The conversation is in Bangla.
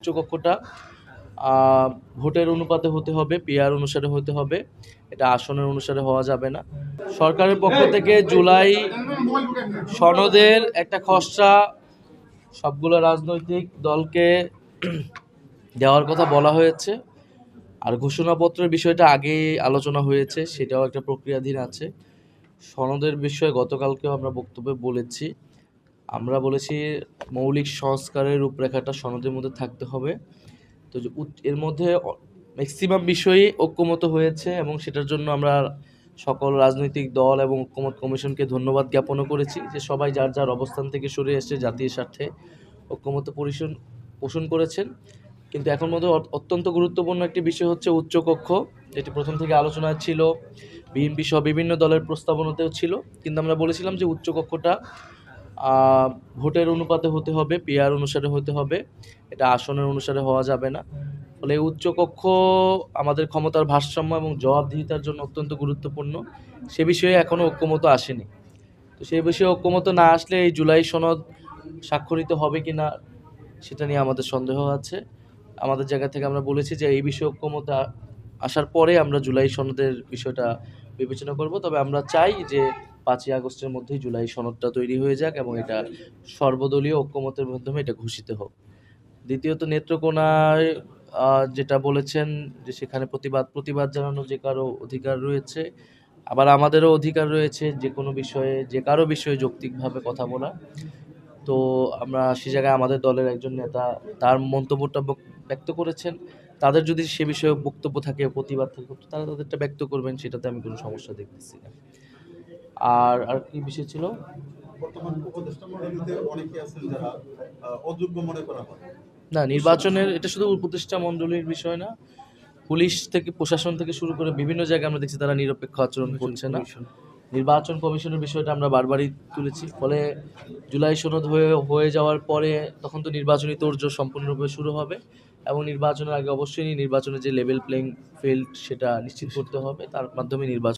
উচ্চকক্ষটা ভোটের অনুপাতে হতে হবে, পিআর অনুসারে হতে হবে, এটা আসনের অনুসারে হওয়া যাবে না। সরকারের পক্ষ থেকে জুলাই সনদের একটা খসড়া সবগুলো রাজনৈতিক দলকে দেওয়ার কথা বলা হয়েছে। আর ঘোষণাপত্রের বিষয়টা আগেই আলোচনা হয়েছে, সেটাও একটা প্রক্রিয়াধীন আছে। সনদের বিষয়ে গতকালকেও আমরা বক্তব্যে বলেছি, আমরা বলেছি মৌলিক সংস্কারের রূপরেখাটা সনদের মধ্যে থাকতে হবে। তো এর মধ্যে ম্যাক্সিমাম বিষয়ই ঐক্যমত হয়েছে এবং সেটার জন্য আমরা সকল রাজনৈতিক দল এবং ঐক্যমত কমিশনকে ধন্যবাদ জ্ঞাপনও করেছি যে সবাই যার যার অবস্থান থেকে সরে এসে জাতীয় স্বার্থে ঐক্যমত পোষণ করেছেন। কিন্তু এখন মধ্যে অত্যন্ত গুরুত্বপূর্ণ একটি বিষয় হচ্ছে উচ্চকক্ষ, যেটি প্রথম থেকে আলোচনায় ছিল, বিএনপি সহ বিভিন্ন দলের প্রস্তাবনাতেও ছিল। কিন্তু আমরা বলেছিলাম যে উচ্চকক্ষটা ভোটের অনুপাতে হতে হবে, পিআর অনুসারে হতে হবে, এটা আসনের অনুসারে হওয়া যাবে না। ফলে উচ্চকক্ষ আমাদের ক্ষমতার ভারসাম্য এবং জবাবদিহিতার জন্য অত্যন্ত গুরুত্বপূর্ণ। সে বিষয়ে এখনও ঐক্যমত আসেনি। তো সেই বিষয়ে ঐক্যমত না আসলে এই জুলাই সনদ স্বাক্ষরিত হবে কি না সেটা নিয়ে আমাদের সন্দেহ আছে। আমাদের জায়গা থেকে আমরা বলেছি যে এই বিষয়ে ঐক্যমত আসার পরে আমরা জুলাই সনদের বিষয়টা বিবেচনা করব। তবে আমরা চাই যে 5ই আগস্টের মধ্যেই জুলাই সনদটা তৈরি হয়ে যাক এবং এটা সর্বদলীয় ঐক্যমতের মাধ্যমে এটা ঘোষিত হোক। দ্বিতীয়ত নেত্রকোনায় যেটা বলেছেন যে সেখানে প্রতিবাদ জানানো যে কারো অধিকার রয়েছে, আবার আমাদেরও অধিকার রয়েছে যে কোনো বিষয়ে যে কারো বিষয়ে যৌক্তিকভাবে কথা বলা। তো আমরা সে জায়গায় আমাদের দলের একজন নেতা তার মন্তব্যটা ব্যক্ত করেছেন, তাদের যদি সে বিষয়ে বক্তব্য থাকে, প্রতিবাদ থাকে, তারা তাদেরটা ব্যক্ত করবেন, সেটাতে আমি কোনো সমস্যা দেখতেছি না। আর কি বিষয় ছিল? বর্তমান উপদেষ্টা মণ্ডলীতে অনেকে আছেন যারা অযোগ্য মনে করা হয়। না, নির্বাচনের এটা শুধু উপদেষ্টা মণ্ডলীর বিষয় না, পুলিশ থেকে প্রশাসন থেকে শুরু করে বিভিন্ন জায়গায় আমরা দেখছি তারা নিরপেক্ষ আচরণ করছে না। নির্বাচন কমিশনের বিষয়টা আমরা বারবারই তুলেছি। ফলে জুলাই সনদ হয়ে যাওয়ার পরে তখন তো নির্বাচনী তোড়জোড় সম্পূর্ণরূপে শুরু হবে এবং নির্বাচনের আগে অবশ্যই নির্বাচনের যে লেভেল প্লেইং ফিল্ড সেটা নিশ্চিত করতে হবে, তার মাধ্যমে নির্বাচন